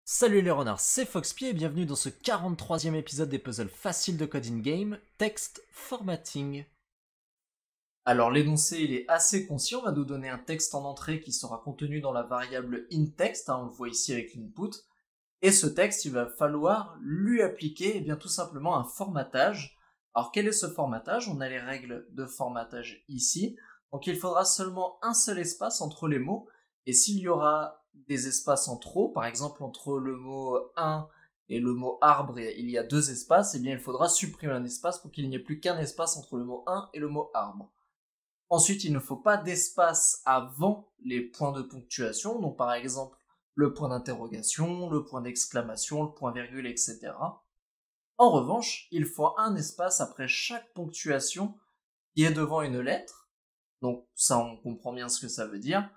Salut les renards, c'est Foxpy et bienvenue dans ce 43e épisode des puzzles faciles de Coding Game, Text Formatting. Alors l'énoncé il est assez concis, on va nous donner un texte en entrée qui sera contenu dans la variable inText, on le voit ici avec l'input, et ce texte il va falloir lui appliquer bien tout simplement un formatage. Alors quel est ce formatage? On a les règles de formatage ici, donc il faudra seulement un seul espace entre les mots, et s'il y aura des espaces en trop, par exemple entre le mot 1 et le mot arbre, il y a deux espaces, et bien il faudra supprimer un espace pour qu'il n'y ait plus qu'un espace entre le mot 1 et le mot arbre. Ensuite, il ne faut pas d'espace avant les points de ponctuation, donc par exemple le point d'interrogation, le point d'exclamation, le point virgule, etc. En revanche, il faut un espace après chaque ponctuation qui est devant une lettre, donc ça on comprend bien ce que ça veut dire.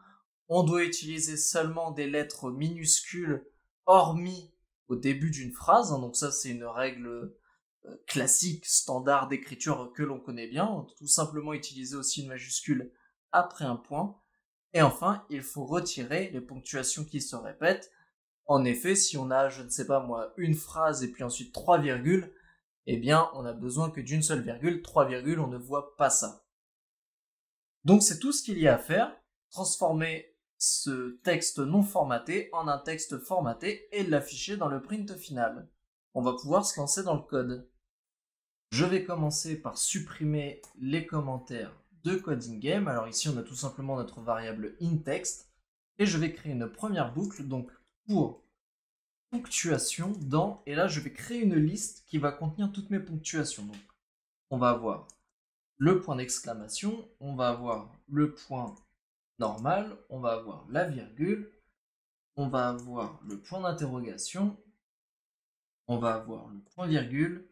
On doit utiliser seulement des lettres minuscules hormis au début d'une phrase, donc ça c'est une règle classique, standard d'écriture que l'on connaît bien, tout simplement utiliser aussi une majuscule après un point. Et enfin, il faut retirer les ponctuations qui se répètent. En effet, si on a, je ne sais pas moi, une phrase et puis ensuite trois virgules, eh bien on a besoin que d'une seule virgule, trois virgules, on ne voit pas ça. Donc c'est tout ce qu'il y a à faire, transformer ce texte non formaté en un texte formaté et l'afficher dans le print final. On va pouvoir se lancer dans le code. Je vais commencer par supprimer les commentaires de Coding Game. Alors ici on a tout simplement notre variable inText et je vais créer une première boucle donc pour ponctuation dans, et là je vais créer une liste qui va contenir toutes mes ponctuations. Donc on va avoir le point d'exclamation, on va avoir le point normal, on va avoir la virgule, on va avoir le point d'interrogation, on va avoir le point virgule,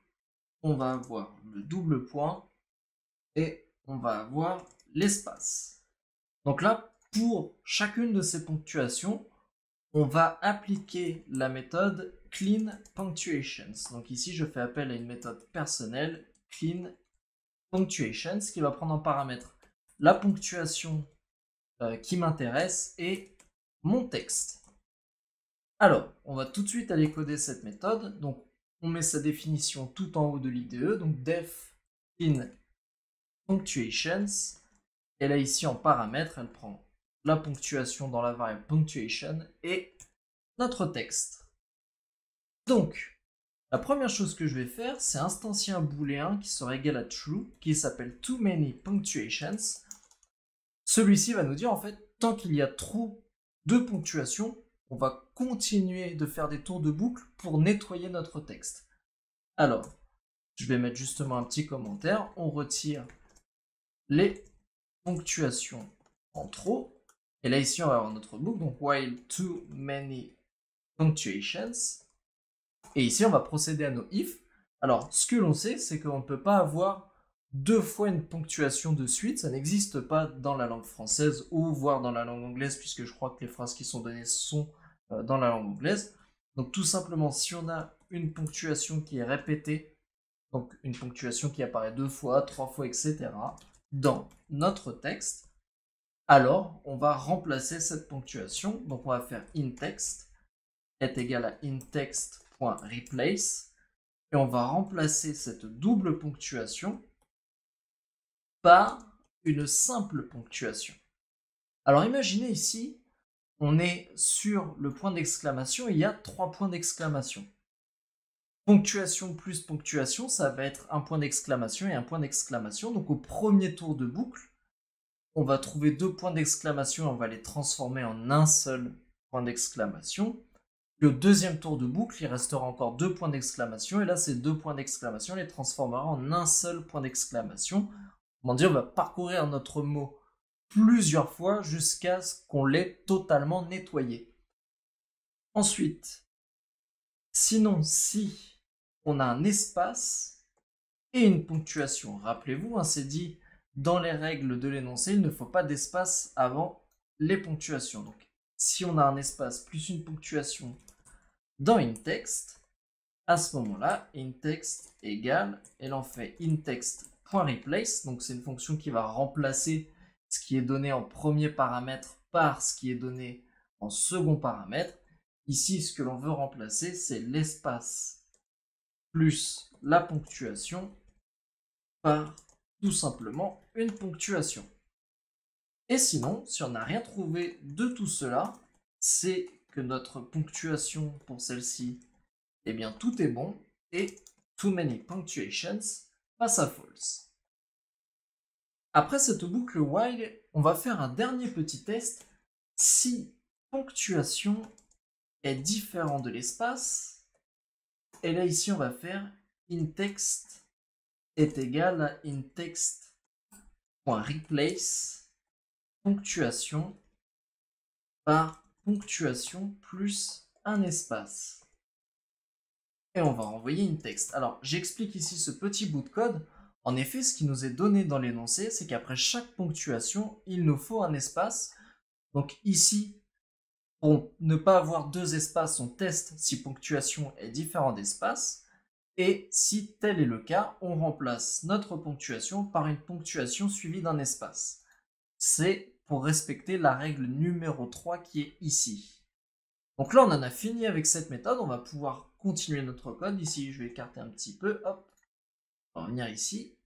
on va avoir le double point et on va avoir l'espace. Donc là, pour chacune de ces ponctuations, on va appliquer la méthode clean punctuations. Donc ici, je fais appel à une méthode personnelle, clean punctuations, qui va prendre en paramètre la ponctuation qui m'intéresse et mon texte. Alors, on va tout de suite aller coder cette méthode. Donc, on met sa définition tout en haut de l'IDE. Donc, def in punctuations. Et là, ici, en paramètre, elle prend la ponctuation dans la variable punctuation et notre texte. Donc, la première chose que je vais faire, c'est instancier un booléen qui sera égal à true, qui s'appelle too many punctuations. Celui-ci va nous dire, en fait, tant qu'il y a trop de ponctuations, on va continuer de faire des tours de boucle pour nettoyer notre texte. Alors, je vais mettre justement un petit commentaire. On retire les ponctuations en trop. Et là, ici, on va avoir notre boucle. Donc, while too many punctuations. Et ici, on va procéder à nos if. Alors, ce que l'on sait, c'est qu'on ne peut pas avoir deux fois une ponctuation de suite. Ça n'existe pas dans la langue française ou voire dans la langue anglaise, puisque je crois que les phrases qui sont données sont dans la langue anglaise. Donc tout simplement, si on a une ponctuation qui est répétée, donc une ponctuation qui apparaît deux fois, trois fois, etc., dans notre texte, alors on va remplacer cette ponctuation. Donc on va faire inText est égal à inText.replace et on va remplacer cette double ponctuation par une simple ponctuation. Alors imaginez ici, on est sur le point d'exclamation et il y a trois points d'exclamation. Ponctuation plus ponctuation, ça va être un point d'exclamation et un point d'exclamation. Donc au premier tour de boucle, on va trouver deux points d'exclamation et on va les transformer en un seul point d'exclamation. Puis au deuxième tour de boucle, il restera encore deux points d'exclamation et là ces deux points d'exclamation, on les transformera en un seul point d'exclamation. Autrement dit, on va parcourir notre mot plusieurs fois jusqu'à ce qu'on l'ait totalement nettoyé. Ensuite, sinon, si on a un espace et une ponctuation, rappelez-vous, c'est dit dans les règles de l'énoncé, il ne faut pas d'espace avant les ponctuations. Donc, si on a un espace plus une ponctuation dans inText, à ce moment-là, inText égale, et là on fait inText.replace, donc c'est une fonction qui va remplacer ce qui est donné en premier paramètre par ce qui est donné en second paramètre. ici, ce que l'on veut remplacer, c'est l'espace plus la ponctuation par tout simplement une ponctuation. Et sinon, si on n'a rien trouvé de tout cela, c'est que notre ponctuation pour celle-ci, eh bien tout est bon, et too many punctuations passe à false. Après cette boucle while, on va faire un dernier petit test. Si ponctuation est différent de l'espace, et là ici on va faire inText est égal à inText.replace ponctuation par ponctuation plus un espace. Et on va renvoyer inText. Alors j'explique ici ce petit bout de code. En effet, ce qui nous est donné dans l'énoncé, c'est qu'après chaque ponctuation, il nous faut un espace. Donc ici, pour ne pas avoir deux espaces, on teste si ponctuation est différent d'espace. Et si tel est le cas, on remplace notre ponctuation par une ponctuation suivie d'un espace. C'est pour respecter la règle numéro 3 qui est ici. Donc là, on en a fini avec cette méthode. On va pouvoir continuer notre code. Ici, je vais écarter un petit peu. Hop, on va revenir ici.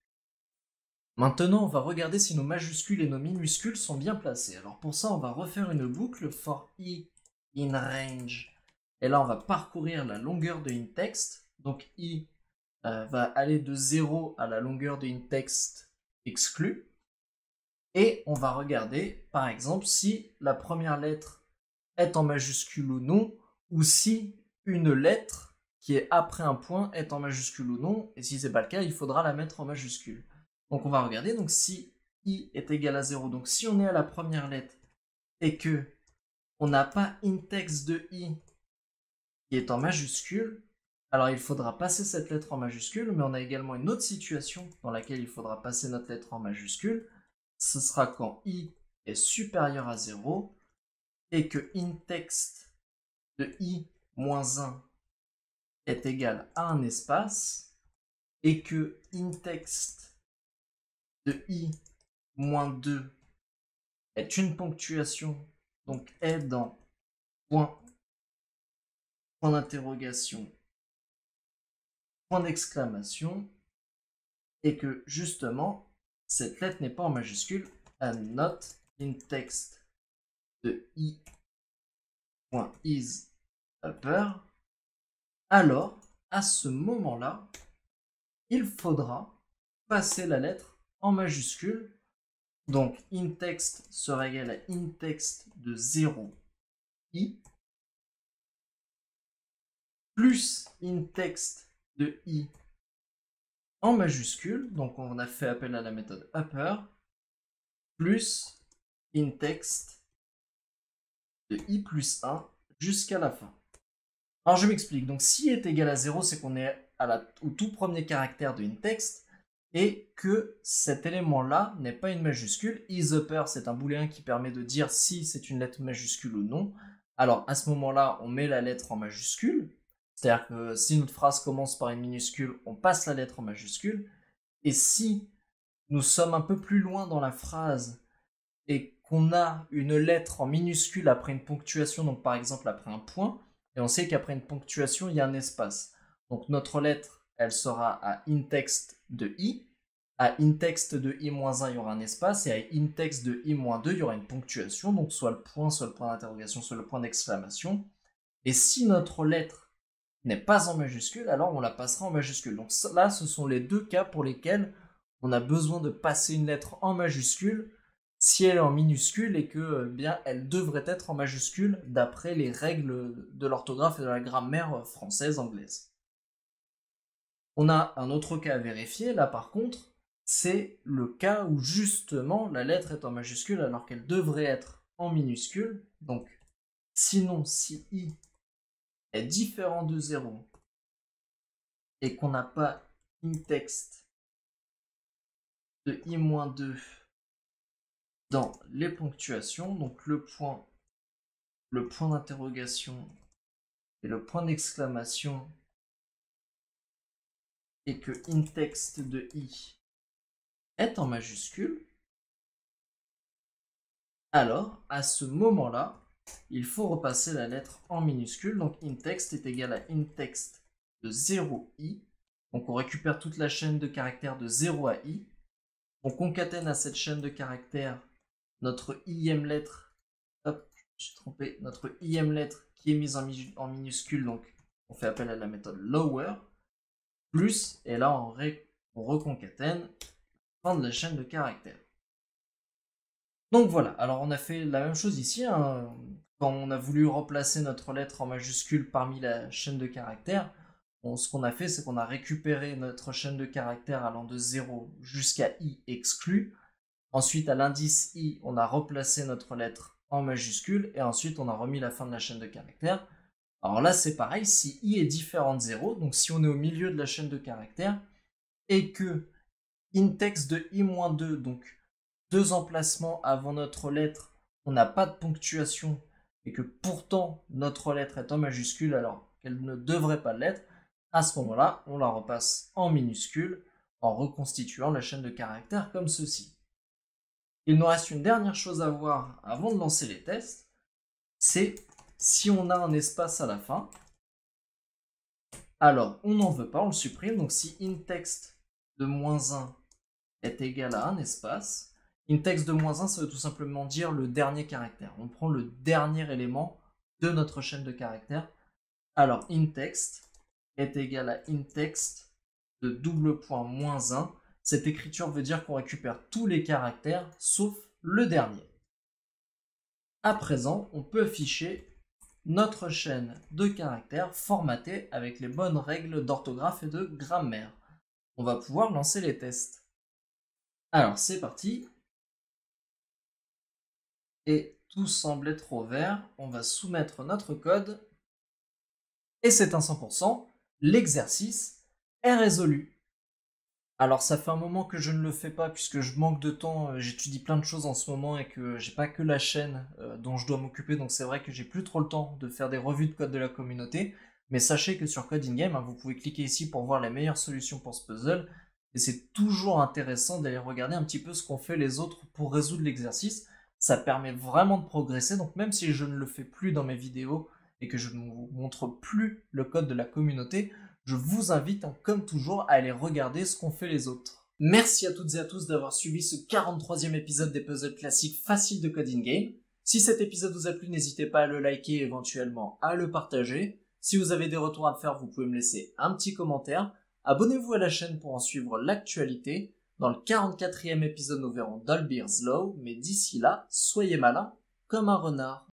Maintenant, on va regarder si nos majuscules et nos minuscules sont bien placés. Alors pour ça, on va refaire une boucle for i in range. Et là, on va parcourir la longueur de inText. Donc i va aller de 0 à la longueur de inText exclu. Et on va regarder, par exemple, si la première lettre est en majuscule ou non, ou si une lettre qui est après un point est en majuscule ou non. Et si ce n'est pas le cas, il faudra la mettre en majuscule. Donc on va regarder, donc si i est égal à 0, donc si on est à la première lettre et que on n'a pas inText de i qui est en majuscule, alors il faudra passer cette lettre en majuscule, mais on a également une autre situation dans laquelle il faudra passer notre lettre en majuscule. Ce sera quand i est supérieur à 0 et que inText de i moins 1 est égal à un espace et que inText de i moins 2 est une ponctuation, donc est dans point d'interrogation, point d'exclamation, et que justement, cette lettre n'est pas en majuscule, and not inText de i.is upper, alors, à ce moment-là, il faudra passer la lettre en majuscule. Donc, inText sera égal à inText de 0 i plus inText de i en majuscule, donc on a fait appel à la méthode upper, plus inText de i plus 1 jusqu'à la fin. Alors je m'explique, donc si est égal à 0, c'est qu'on est au tout premier caractère de inText, et que cet élément-là n'est pas une majuscule. IsUpper, c'est un booléen qui permet de dire si c'est une lettre majuscule ou non. Alors à ce moment-là, on met la lettre en majuscule, c'est-à-dire que si notre phrase commence par une minuscule, on passe la lettre en majuscule, et si nous sommes un peu plus loin dans la phrase et qu'on a une lettre en minuscule après une ponctuation, donc par exemple après un point, et on sait qu'après une ponctuation, il y a un espace. Donc notre lettre, elle sera à inText de i, à inText de i-1, il y aura un espace, et à inText de i-2, il y aura une ponctuation, donc soit le point d'interrogation, soit le point d'exclamation. Et si notre lettre n'est pas en majuscule, alors on la passera en majuscule. Donc là, ce sont les deux cas pour lesquels on a besoin de passer une lettre en majuscule si elle est en minuscule et que bien elle devrait être en majuscule d'après les règles de l'orthographe et de la grammaire française anglaise. On a un autre cas à vérifier, là par contre, c'est le cas où justement la lettre est en majuscule alors qu'elle devrait être en minuscule. Donc sinon, si i est différent de 0 et qu'on n'a pas inText de i-2 dans les ponctuations, donc le point d'interrogation et le point d'exclamation, et que inText de i est en majuscule, alors à ce moment-là, il faut repasser la lettre en minuscule. Donc inText est égal à inText de 0i. Donc on récupère toute la chaîne de caractères de 0 à i. On concatène à cette chaîne de caractères notre ième lettre. Hop, je suis trompé. Notre ième lettre qui est mise en minuscule. Donc on fait appel à la méthode lower. Plus, et là on reconcatène fin de la chaîne de caractères. Donc voilà, alors on a fait la même chose ici, hein. Quand on a voulu remplacer notre lettre en majuscule parmi la chaîne de caractères, ce qu'on a fait, c'est qu'on a récupéré notre chaîne de caractères allant de 0 jusqu'à i exclu. Ensuite, à l'indice i, on a replacé notre lettre en majuscule, et ensuite on a remis la fin de la chaîne de caractères. Alors là, c'est pareil, si i est différent de 0, donc si on est au milieu de la chaîne de caractères, et que inText de i-2, donc 2 emplacements avant notre lettre, on n'a pas de ponctuation et que pourtant notre lettre est en majuscule alors qu'elle ne devrait pas l'être, à ce moment-là, on la repasse en minuscule en reconstituant la chaîne de caractères comme ceci. Il nous reste une dernière chose à voir avant de lancer les tests, c'est si on a un espace à la fin, alors on n'en veut pas, on le supprime, donc si inText de -1 est égal à un espace, inText de -1, ça veut tout simplement dire le dernier caractère. On prend le dernier élément de notre chaîne de caractères. Alors, inText est égal à inText de double point -1. Cette écriture veut dire qu'on récupère tous les caractères sauf le dernier. À présent, on peut afficher notre chaîne de caractères formatée avec les bonnes règles d'orthographe et de grammaire. On va pouvoir lancer les tests. Alors, c'est parti. Et tout semble être au vert, on va soumettre notre code, et c'est un 100%, l'exercice est résolu. Alors ça fait un moment que je ne le fais pas puisque je manque de temps, j'étudie plein de choses en ce moment et que j'ai pas que la chaîne dont je dois m'occuper, donc c'est vrai que j'ai plus trop le temps de faire des revues de code de la communauté, mais sachez que sur Code in Game, vous pouvez cliquer ici pour voir les meilleures solutions pour ce puzzle, et c'est toujours intéressant d'aller regarder un petit peu ce qu'ont fait les autres pour résoudre l'exercice. Ça permet vraiment de progresser, donc même si je ne le fais plus dans mes vidéos et que je ne vous montre plus le code de la communauté, je vous invite, comme toujours, à aller regarder ce qu'ont fait les autres. Merci à toutes et à tous d'avoir suivi ce 43e épisode des puzzles classiques faciles de Code in Game. Si cet épisode vous a plu, n'hésitez pas à le liker et éventuellement à le partager. Si vous avez des retours à me faire, vous pouvez me laisser un petit commentaire. Abonnez-vous à la chaîne pour en suivre l'actualité. Dans le 44e épisode, nous verrons Dolbear's Law, mais d'ici là, soyez malins comme un renard.